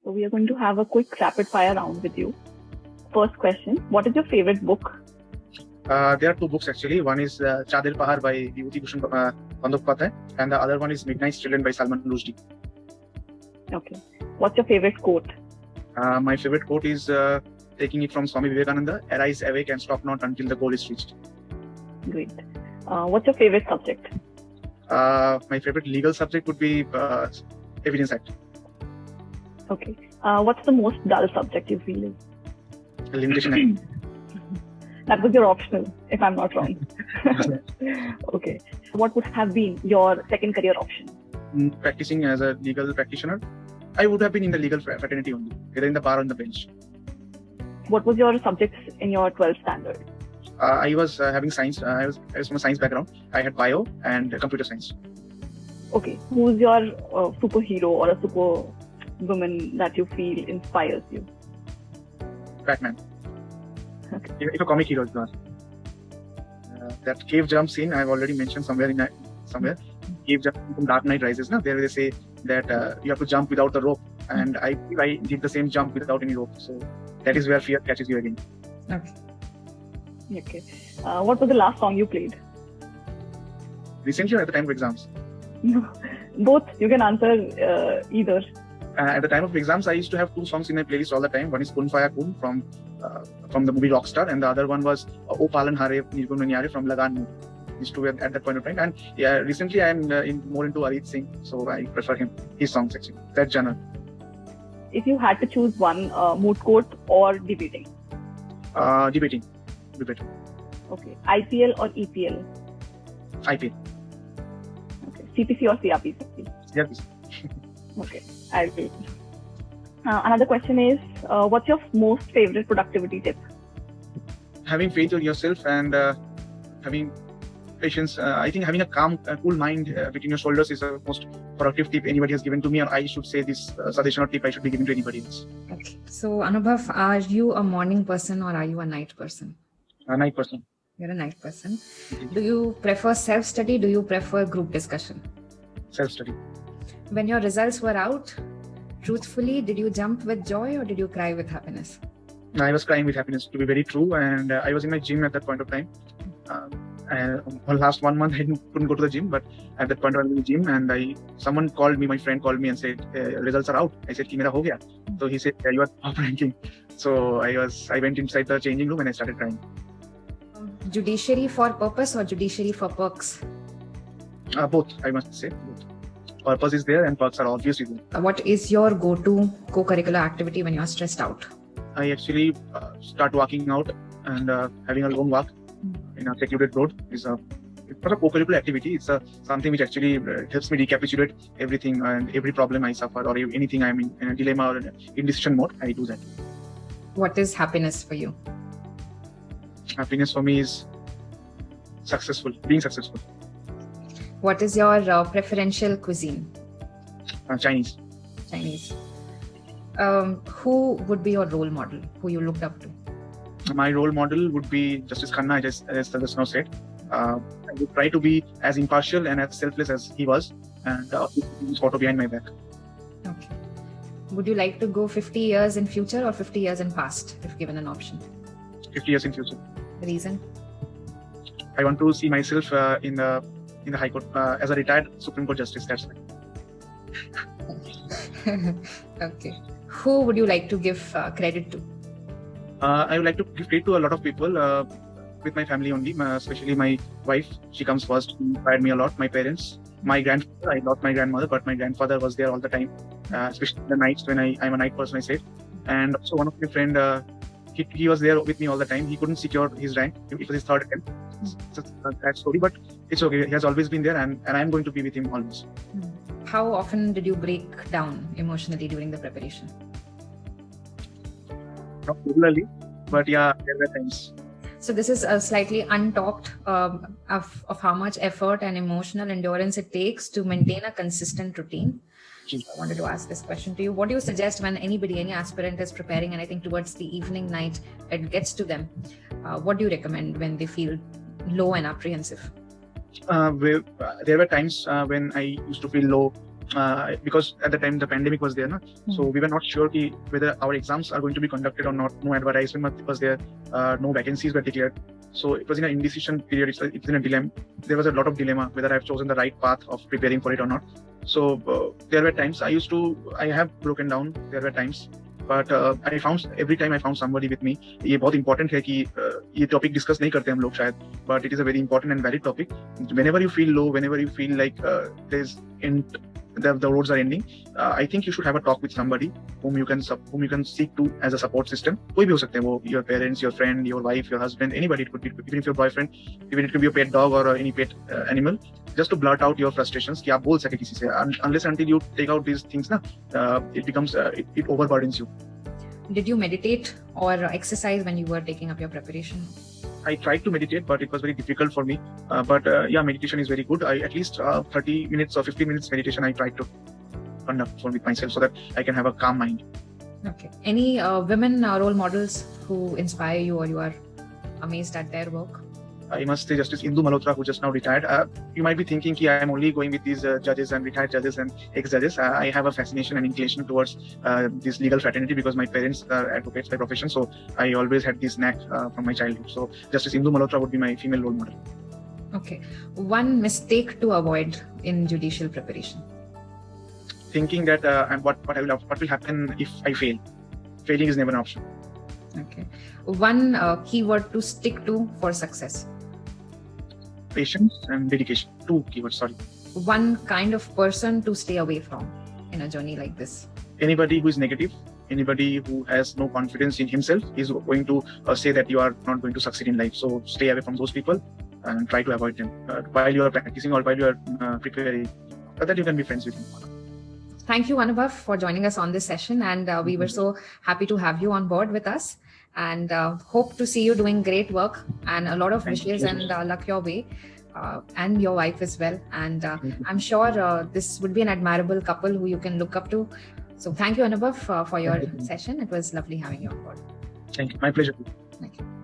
So we are going to have a quick rapid fire round with you. First question, what is your favorite book? There are two books actually. One is Chadir Pahar by Vibhuti Bhushan Bandyopadhyay, and the other one is Midnight's Children by Salman Rushdie. Okay. What's your favorite quote? My favorite quote is taking it from Swami Vivekananda: "Arise, awake, and stop not until the goal is reached." Great. What's your favorite subject? My favorite legal subject would be Evidence Act. Okay. What's the most dull subject you feel? Limitation Act. That was your optional, if I'm not wrong. Okay. What would have been your second career option? Practicing as a legal practitioner, I would have been in the legal fraternity only, either in the bar or on the bench. What was your subjects in your 12th standard? I was having science. I was from a science background. I had bio and computer science. Okay. Who's your superhero or a superwoman that you feel inspires you? Batman. Okay. If a comic hero is not. That cave jump scene I've already mentioned somewhere. Cave jump from Dark Knight Rises. Now there they say that you have to jump without the rope, and I did the same jump without any rope. So that is where fear catches you again. Okay. What was the last song you played? Recently or at the time of exams? Both. You can answer either. At the time of exams, I used to have two songs in my playlist all the time. One is Kun Faya Kun from the movie Rockstar, and the other one was O Palan Hare Nirgun Nanyare from Lagan movie. These two were at that point of time. And yeah, recently I am more into Arijit Singh, so I prefer his songs actually, that genre. If you had to choose one, moot court or debating? Debating. Okay. IPL or EPL? IPL. Okay. CPC or CRPC? CRPC. Okay. I'll wait. Another question is, what's your most favorite productivity tip? Having faith in yourself and having patience. I think having a calm, cool mind between your shoulders is the most productive tip anybody has given to me, or I should say this suggestion or tip I should be giving to anybody else. Okay. So Anubhav, are you a morning person or are you a night person? A night person. You're a night person. Do you prefer self-study? Do you prefer group discussion? Self-study. When your results were out, truthfully, did you jump with joy or did you cry with happiness? I was crying with happiness, to be very true, and I was in my gym at that point of time. For the last 1 month, I couldn't go to the gym, but at that point I was in the gym, and someone called me, my friend called me and said, results are out. I said, ki mera ho gaya. So he said, yeah, you are top ranking. So I went inside the changing room and I started crying. Judiciary for purpose or judiciary for perks? Both, I must say. Both. Purpose is there and perks are obviously there. What is your go-to co-curricular activity when you are stressed out? I actually start walking out and having a long walk in a secluded road. It's not a co-curricular activity. It's something which actually helps me recapitulate everything and every problem I suffer or anything I'm in a dilemma or in decision mode. I do that. What is happiness for you? Happiness for me is being successful. What is your preferential cuisine? Chinese. Who would be your role model, who you looked up to? My role model would be Justice Khanna, as just now said. I would try to be as impartial and as selfless as he was, and his photo behind my back. Okay. Would you like to go 50 years in future or 50 years in past, if given an option? 50 years in future. Reason? I want to see myself in the High Court as a retired Supreme Court Justice. That's right. Okay. Who would you like to give credit to? I would like to give credit to a lot of people with my family only, especially my wife. She comes first. She inspired me a lot. My parents, my grandfather. I lost my grandmother, but my grandfather was there all the time, especially the nights when I'm a night person, I said. And also one of my friend, he was there with me all the time. He couldn't secure his rank. It was his third attempt. It's a sad story, but it's okay. He has always been there, and I'm going to be with him always. How often did you break down emotionally during the preparation? Not regularly, but yeah, there were times. So this is a slightly untalked of how much effort and emotional endurance it takes to maintain a consistent routine. I wanted to ask this question to you. What do you suggest when any aspirant is preparing, and I think towards the evening, night, it gets to them? What do you recommend when they feel low and apprehensive? There were times when I used to feel low because at the time the pandemic was there, so we were not sure whether our exams are going to be conducted or not. No advertisement was there, no vacancies were declared. So it was in an indecision period. It's in a dilemma. There was a lot of dilemma whether I've chosen the right path of preparing for it or not. So there were times I have broken down. There were times, but every time I found somebody with me. ये बहुत important है कि ये topic discuss नहीं करते हम लोग शायद, but it is a very important and valid topic. Whenever you feel low, whenever you feel like the roads are ending, I think you should have a talk with somebody whom you can seek to as a support system. कोई भी हो सकते हैं वो, your parents, your friend, your wife, your husband, anybody. It could be even if your boyfriend, even it could be your pet dog or any pet animal. Just to blurt out your frustrations कि आप बोल सके किसी से. Unless until you take out these things it becomes it overburdens you. Did you meditate or exercise when you were taking up your preparation? I tried to meditate, but it was very difficult for me. But meditation is very good. At least 30 minutes or 15 minutes meditation I tried to conduct with myself so that I can have a calm mind. Okay. Any women role models who inspire you or you are amazed at their work? I must say Justice Indu Malhotra, who just now retired. You might be thinking I am only going with these judges and retired judges and ex-judges. I have a fascination and inclination towards this legal fraternity because my parents are advocates by profession. So I always had this knack from my childhood. So Justice Indu Malhotra would be my female role model. Okay. One mistake to avoid in judicial preparation? Thinking that what will happen if I fail. Failing is never an option. Okay. One keyword to stick to for success? Patience and dedication. 2 keywords, sorry. One kind of person to stay away from in a journey like this? Anybody who is negative, anybody who has no confidence in himself is going to say that you are not going to succeed in life. So stay away from those people and try to avoid them while you are practicing or while you are preparing, so that you can be friends with them. Thank you, Anubhav, for joining us on this session. And we were so happy to have you on board with us. And hope to see you doing great work, and a lot of wishes and luck your way, and your wife as well. And I'm sure this would be an admirable couple who you can look up to. So thank you, Anubhav, for your session. It was lovely having you on board. Thank you. My pleasure. Thank you.